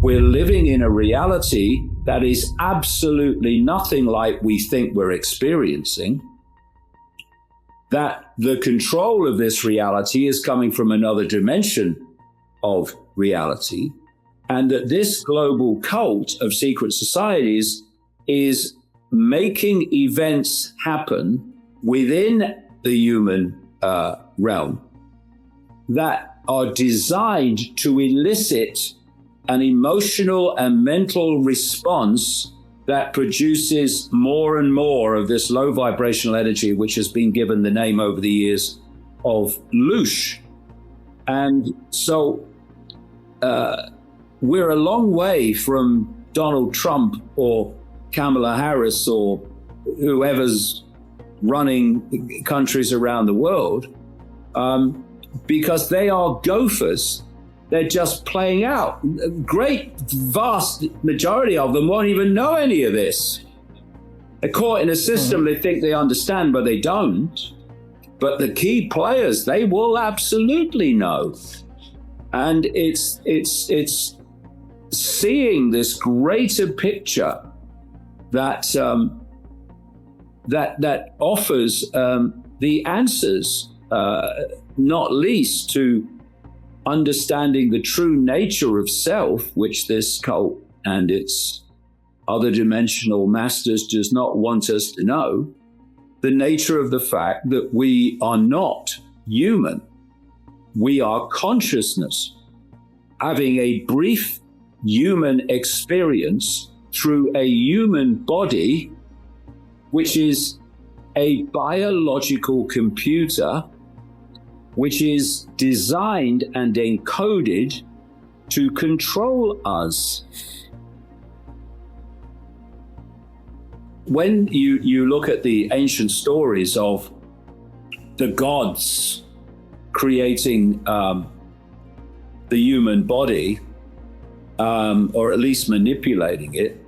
we're living in a reality that is absolutely nothing like we think we're experiencing, that the control of this reality is coming from another dimension of reality, and that this global cult of secret societies is making events happen within the human realm that are designed to elicit an emotional and mental response that produces more and more of this low vibrational energy, which has been given the name over the years of loosh. And so we're a long way from Donald Trump or Kamala Harris or whoever's running countries around the world, because they are gophers. They're just playing out. Great, vast majority of them won't even know any of this. They're caught in a system they think they understand, but they don't. But the key players, they will absolutely know. And it's seeing this greater picture that that offers the answers, not least to understanding the true nature of self, which this cult and its other dimensional masters does not want us to know, the nature of the fact that we are not human. We are consciousness, having a brief human experience through a human body, which is a biological computer, which is designed and encoded to control us. When you look at the ancient stories of the gods creating the human body, or at least manipulating it,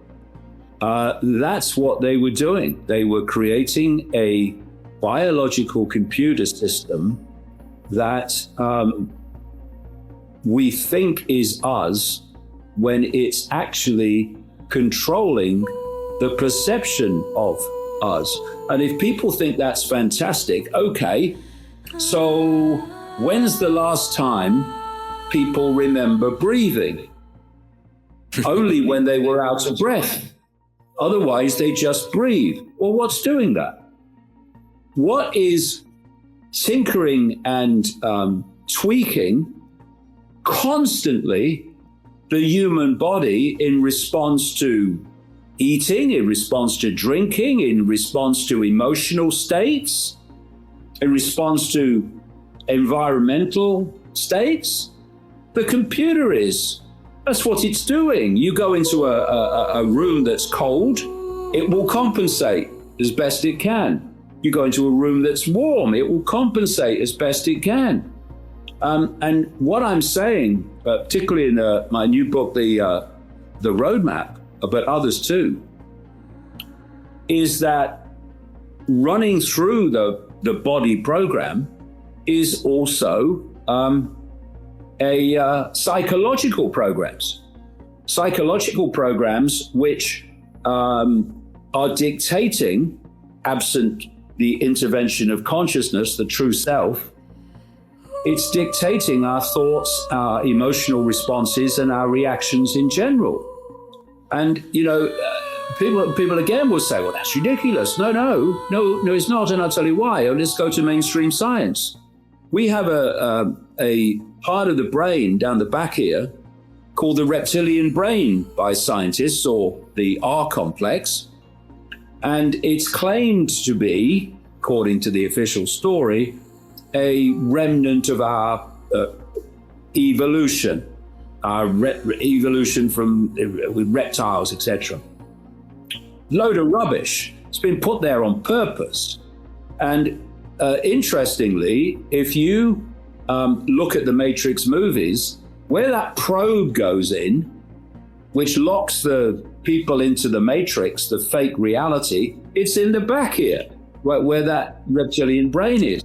that's what they were doing. They were creating a biological computer system that we think is us, when it's actually controlling the perception of us. And if people think that's fantastic, okay, so when's the last time people remember breathing? Only when they were out of breath. Otherwise, they just breathe. Well, what's doing that? What is tinkering and tweaking constantly the human body in response to eating, in response to drinking, in response to emotional states, in response to environmental states? The computer is. That's what it's doing. You go into a room that's cold, it will compensate as best it can. You go into a room that's warm, it will compensate as best it can. And what I'm saying, particularly in my new book, the Roadmap, but others too, is that running through the body program is also psychological programs which are dictating, absent the intervention of consciousness, the true self, it's dictating our thoughts, our emotional responses, and our reactions in general. And, people again will say, well, that's ridiculous. No, it's not. And I'll tell you why. Let's go to mainstream science. We have a part of the brain down the back here called the reptilian brain by scientists, or the R complex. And it's claimed to be, according to the official story, a remnant of our evolution, our evolution from with reptiles, etc. Load of rubbish. It's been put there on purpose. And interestingly, if you look at the Matrix movies, where that probe goes in, which locks the people into the Matrix, the fake reality, it's in the back here, where that reptilian brain is.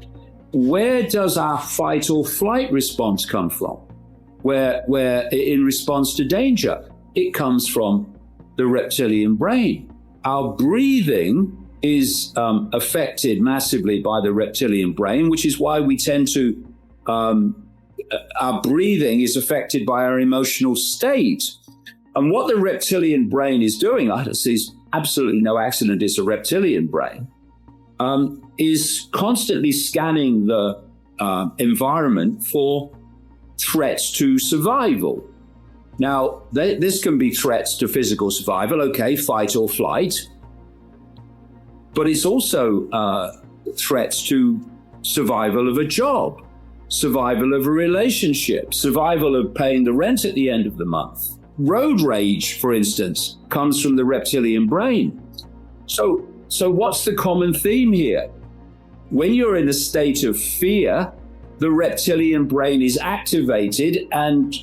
Where does our fight or flight response come from? Where in response to danger? It comes from the reptilian brain. Our breathing is affected massively by the reptilian brain, which is why we tend to, our breathing is affected by our emotional state. And what the reptilian brain is doing, I see absolutely no accident, it's a reptilian brain, is constantly scanning the environment for threats to survival. Now, this can be threats to physical survival, okay, fight or flight, but it's also threats to survival of a job, survival of a relationship, survival of paying the rent at the end of the month. Road rage, for instance, comes from the reptilian brain. So what's the common theme here? When you're in a state of fear, the reptilian brain is activated and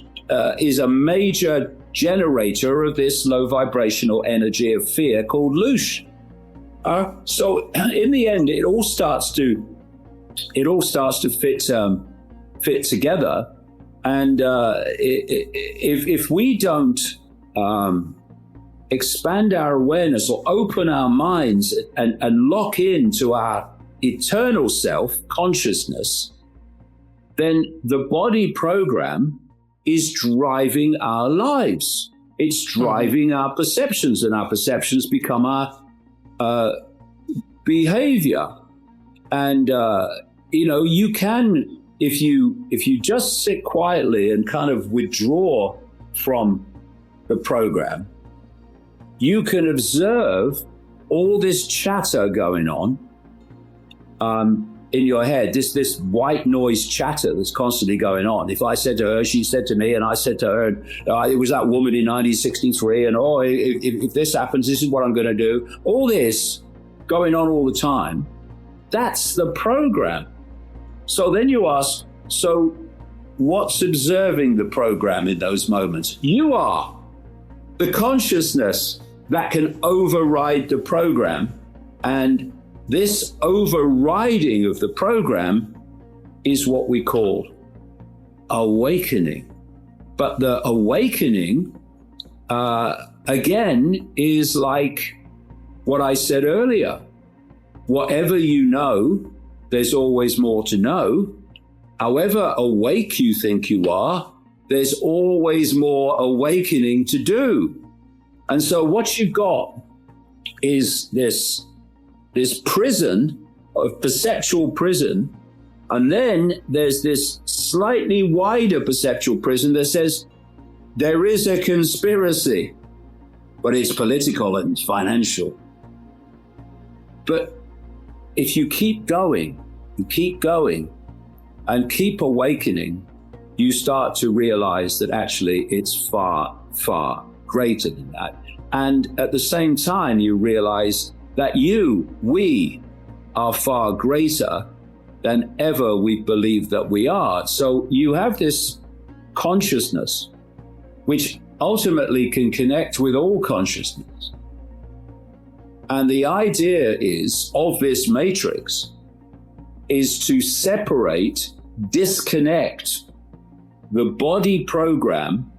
is a major generator of this low vibrational energy of fear called loosh. So in the end, it all starts to fit together. And if we don't expand our awareness or open our minds and lock into our eternal self consciousness, then the body program is driving our lives. It's driving our perceptions, and our perceptions become our behavior. And you can, if you just sit quietly and kind of withdraw from the program, you can observe all this chatter going on in your head, this white noise chatter that's constantly going on. If I said to her, she said to me, and I said to her, it was that woman in 1963, and if this happens, this is what I'm going to do. All this going on all the time, that's the program. So then you ask, so what's observing the program in those moments? You are. The consciousness that can override the program. And this overriding of the program is what we call awakening. But the awakening, again, is like what I said earlier. Whatever you know, there's always more to know. However awake you think you are, there's always more awakening to do. And so what you've got is this prison, of perceptual prison, and then there's this slightly wider perceptual prison that says there is a conspiracy, but it's political and it's financial. But if you keep going and keep awakening, you start to realize that actually it's far, far greater than that. And at the same time, you realize that we are far greater than ever we believe that we are. So you have this consciousness, which ultimately can connect with all consciousness. And the idea of this matrix is to disconnect the body program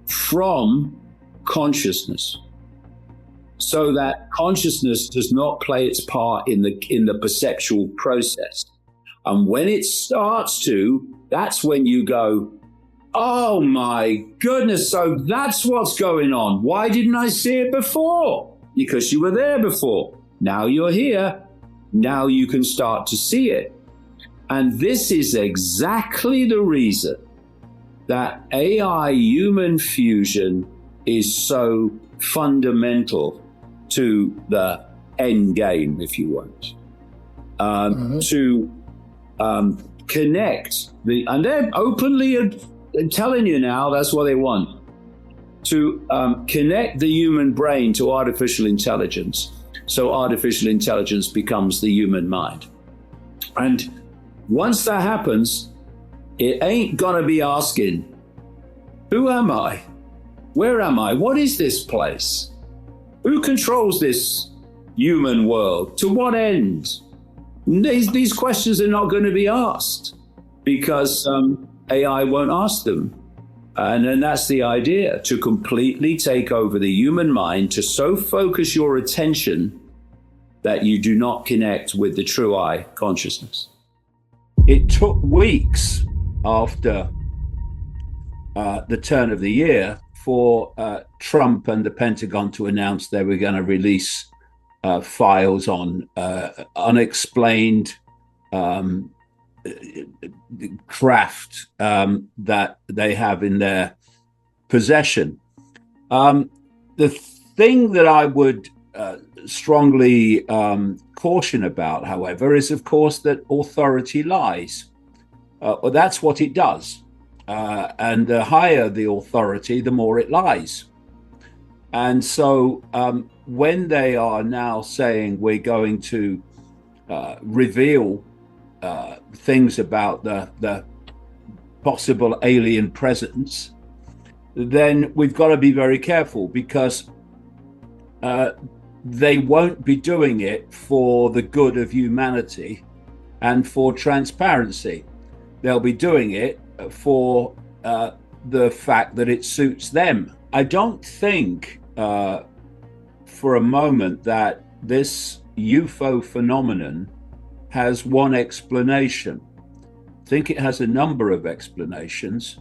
from consciousness, so that consciousness does not play its part in the perceptual process. And when it starts to, that's when you go, oh my goodness, so that's what's going on. Why didn't I see it before? Because you were there before. Now you're here. Now you can start to see it. And this is exactly the reason that AI human fusion is so fundamental to the end game, if you want, to connect and they're openly telling you now that's what they want, to connect the human brain to artificial intelligence, so artificial intelligence becomes the human mind. And once that happens, it ain't gonna be asking, who am I? Where am I? What is this place? Who controls this human world? To what end? These questions are not going to be asked because AI won't ask them. And then that's the idea, to completely take over the human mind, to so focus your attention that you do not connect with the true I consciousness. It took weeks after the turn of the year for Trump and the Pentagon to announce they were going to release files on unexplained craft that they have in their possession. The thing that I would strongly caution about, however, is, of course, that authority lies. Well, that's what it does. And the higher the authority, the more it lies. And so when they are now saying we're going to reveal things about the possible alien presence, then we've got to be very careful, because they won't be doing it for the good of humanity and for transparency. They'll be doing it for the fact that it suits them. I don't think for a moment that this UFO phenomenon has one explanation. I think it has a number of explanations,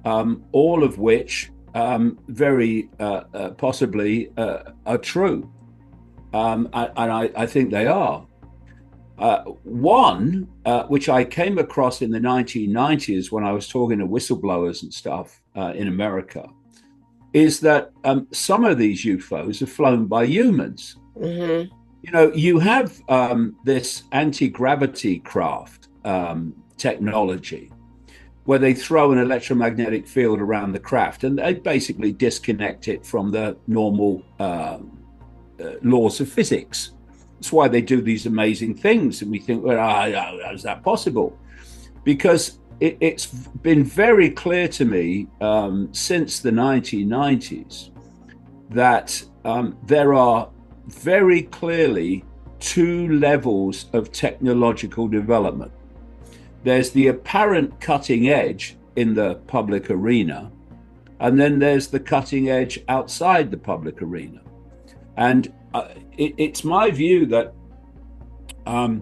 all of which very possibly are true. And I think they are. One, which I came across in the 1990s when I was talking to whistleblowers and stuff in America, is that some of these UFOs are flown by humans. Mm-hmm. You know, you have this anti-gravity craft technology where they throw an electromagnetic field around the craft and they basically disconnect it from the normal laws of physics. That's why they do these amazing things. And we think, well, how is that possible? Because it's been very clear to me since the 1990s that there are very clearly two levels of technological development. There's the apparent cutting edge in the public arena, and then there's the cutting edge outside the public arena. And it's my view that the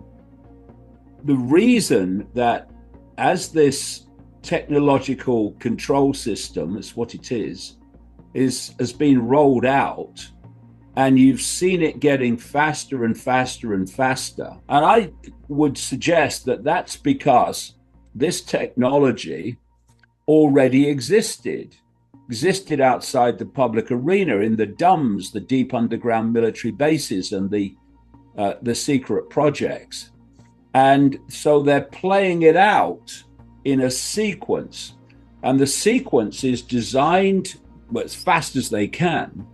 reason that as this technological control system, is what it is has been rolled out, and you've seen it getting faster and faster and faster. And I would suggest that that's because this technology already existed outside the public arena in the DUMBs, the deep underground military bases, and the secret projects. And so they're playing it out in a sequence. And the sequence is designed as fast as they can,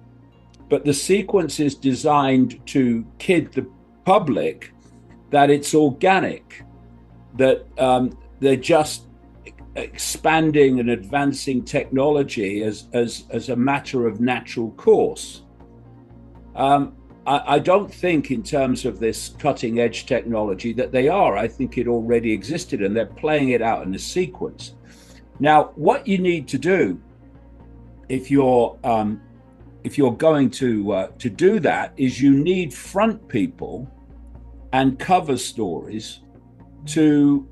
but the sequence is designed to kid the public that it's organic, that they're just expanding and advancing technology as a matter of natural course. I don't think in terms of this cutting edge technology that they are. I think it already existed and they're playing it out in a sequence. Now, what you need to do if you're going to do that is you need front people and cover stories to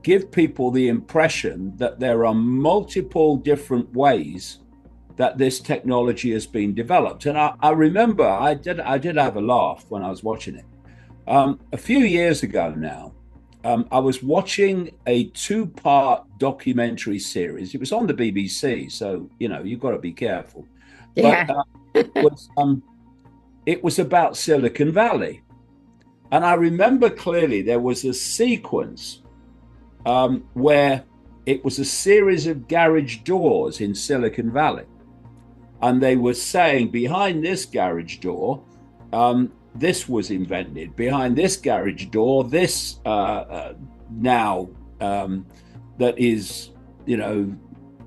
give people the impression that there are multiple different ways that this technology has been developed. And I remember I did have a laugh when I was watching it. A few years ago now, I was watching a 2-part documentary series. It was on the BBC, so you've got to be careful. Yeah. But it was about Silicon Valley. And I remember clearly there was a sequence where it was a series of garage doors in Silicon Valley. And they were saying behind this garage door, this was invented. Behind this garage door, this now that is,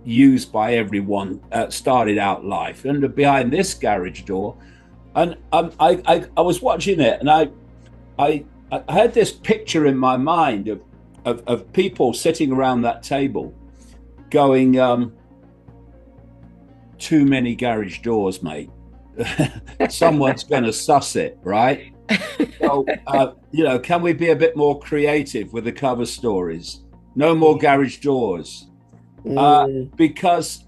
used by everyone started out life. And behind this garage door, and I was watching it, and I had this picture in my mind of people sitting around that table going, too many garage doors, mate. Someone's going to suss it, right? So, can we be a bit more creative with the cover stories? No more garage doors. Because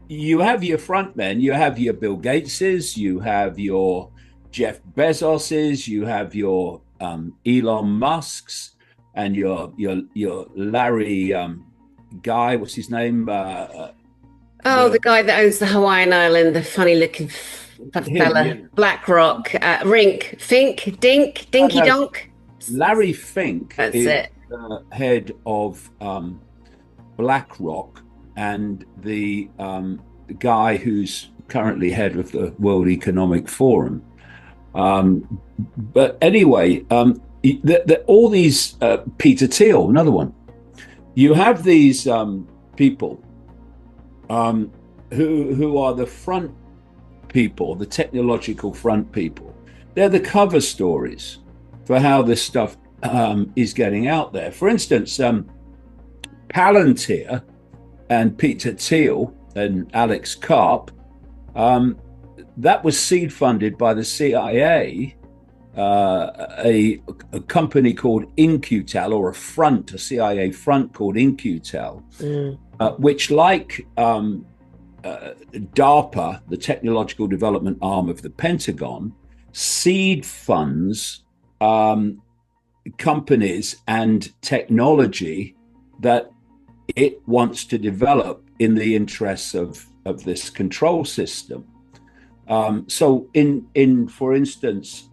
you have your front men, you have your Bill Gateses, you have your Jeff Bezoses, you have your Elon Musks, and your Larry guy, what's his name? The guy that owns the Hawaiian Island, the funny-looking fella, yeah. BlackRock, Dinky Donk. Larry Fink That's is it. The head of BlackRock, and the guy who's currently head of the World Economic Forum. But anyway, all these Peter Thiel, another one. You have these people who are the front people, the technological front people. They're the cover stories for how this stuff is getting out there. For instance, Palantir and Peter Thiel and Alex Karp, that was seed funded by the CIA, a company called In-Q-Tel, or a CIA front called In-Q-Tel, which, like DARPA, the technological development arm of the Pentagon, seed funds companies and technology that it wants to develop in the interests of this control system. So for instance,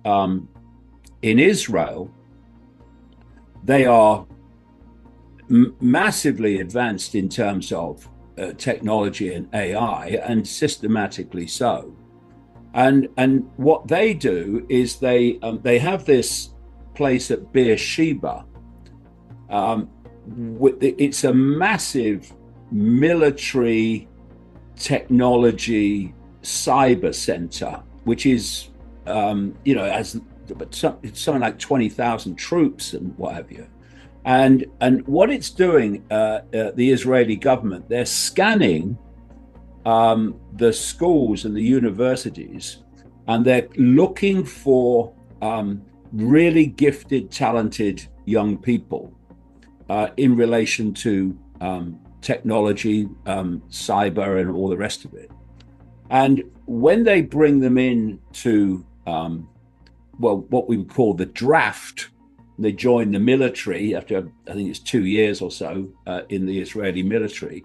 in Israel, they are massively advanced in terms of technology and AI, and systematically so. And what they do is they have this place at Beersheba. It's a massive military technology cyber center, which is, has something like 20,000 troops and what have you. And what it's doing, the Israeli government, they're scanning the schools and the universities, and they're looking for really gifted, talented young people in relation to technology, cyber, and all the rest of it. And when they bring them in to, what we would call the draft, they join the military after, I think it's 2 years or so in the Israeli military.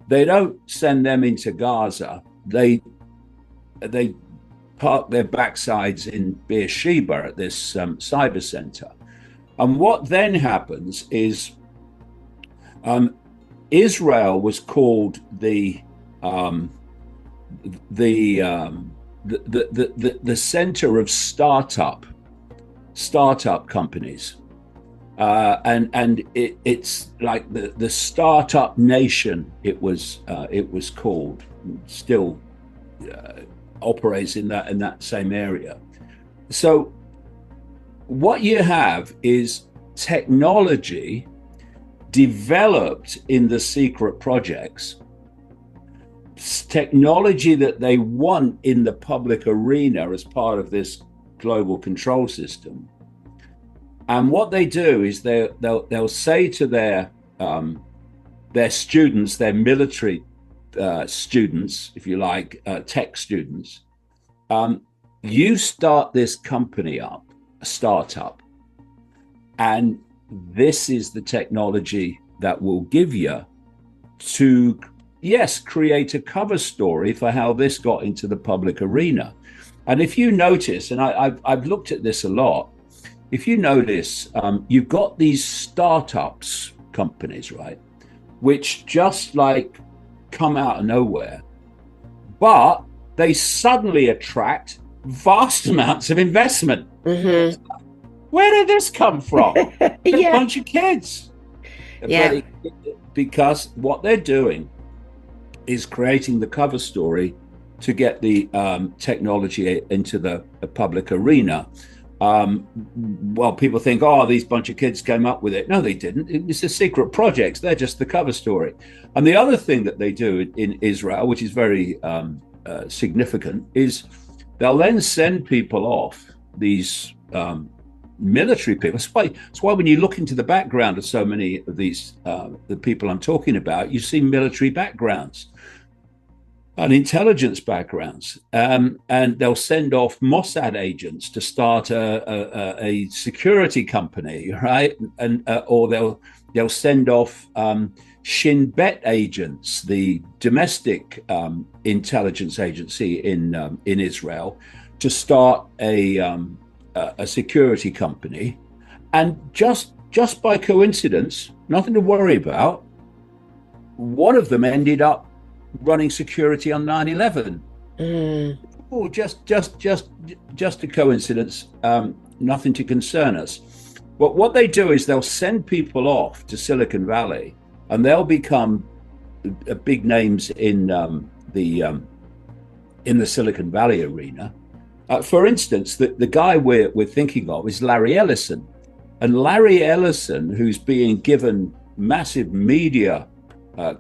They don't send them into Gaza. They park their backsides in Beersheba at this cyber center. And what then happens is Israel was called the center of startup companies, and it's like the startup nation. It was called, still operates in that same area. So what you have is technology developed in the secret projects, technology that they want in the public arena as part of this global control system. And what they do is they'll say to their students, their military students, if you like, tech students, you start this company up, a startup, and this is the technology that will give you to, yes, create a cover story for how this got into the public arena. And if you notice, and I've looked at this a lot, if you notice, you've got these startups companies, right, which just like come out of nowhere, but they suddenly attract vast amounts of investment. Mm-hmm. Where did this come from? Yeah. A bunch of kids. Yeah. Because what they're doing is creating the cover story to get the technology into the public arena. Well, people think, oh, these bunch of kids came up with it. No, they didn't. It's a secret projects. They're just the cover story. And the other thing that they do in Israel, which is very significant, is they'll then send people off, these military people. That's why when you look into the background of so many of these, the people I'm talking about, you see military backgrounds and intelligence backgrounds, and they'll send off Mossad agents to start a security company, right? And or they'll send off Shin Bet agents, the domestic intelligence agency in Israel, to start a security company, and just by coincidence, nothing to worry about, one of them ended up running security on 9/11. Oh, just a coincidence, nothing to concern us. But what they do is they'll send people off to Silicon Valley, and they'll become big names in the Silicon Valley arena. For instance, the guy we're thinking of is Larry Ellison, and Larry Ellison, who's being given massive media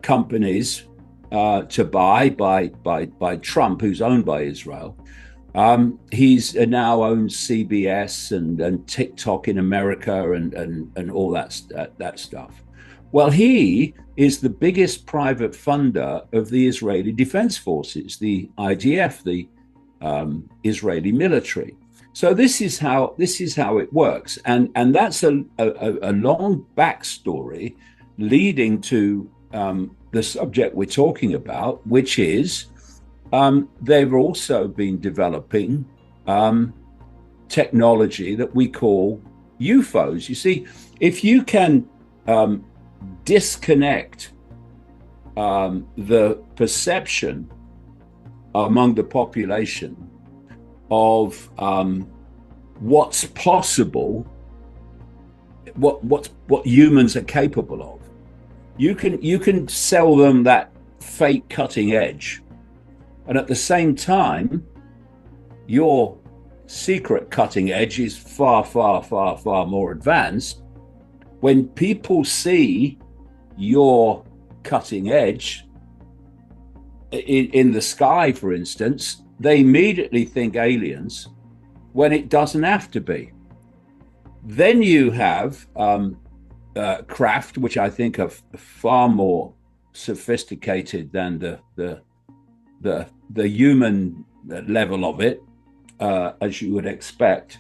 companies to buy by Trump, who's owned by Israel. He's now owns CBS and TikTok in America and all that stuff. Well, he is the biggest private funder of the Israeli Defense Forces, the IDF, the Israeli military. So this is how it works, and that's a long backstory leading to the subject we're talking about, which is they've also been developing technology that we call UFOs. You see, if you can disconnect the perception among the population of what's possible, what humans are capable of, you can sell them that fake cutting edge, and at the same time, your secret cutting edge is far more advanced. When people see your cutting edge in the sky, for instance, they immediately think aliens when it doesn't have to be. Then you have craft, which I think are far more sophisticated than the human level of it, as you would expect,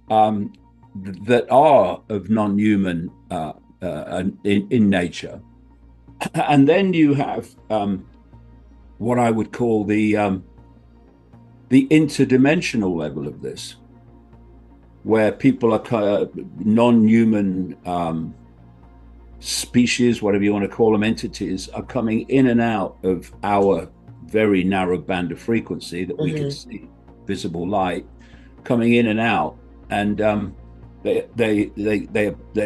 that are of non-human in nature. And then you have what I would call the interdimensional level of this, where people are non-human species, whatever you want to call them, entities, are coming in and out of our very narrow band of frequency that we can see, visible light, coming in and out, and they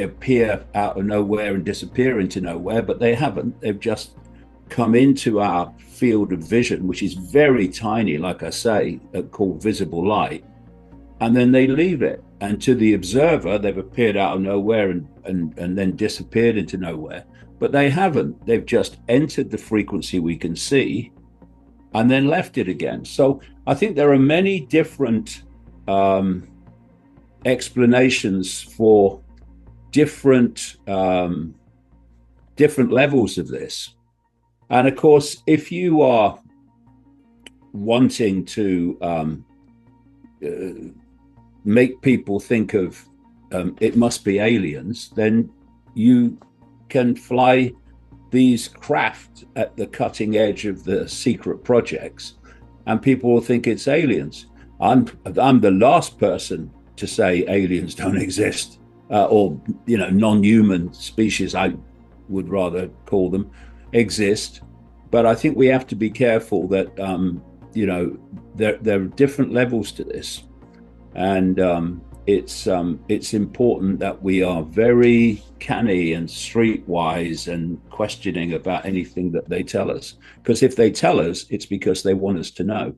appear out of nowhere and disappear into nowhere, but they haven't. They've just come into our field of vision, which is very tiny, like I say, called visible light, and then they leave it. And to the observer, they've appeared out of nowhere and then disappeared into nowhere. But they haven't. They've just entered the frequency we can see and then left it again. So I think there are many different explanations for different levels of this. And of course, if you are wanting to make people think of it must be aliens, then you can fly these craft at the cutting edge of the secret projects, and people will think it's aliens. I'm the last person to say aliens don't exist, or non-human species, I would rather call them, exist. But I think we have to be careful that there are different levels to this, and it's important that we are very canny and streetwise and questioning about anything that they tell us, because if they tell us, it's because they want us to know.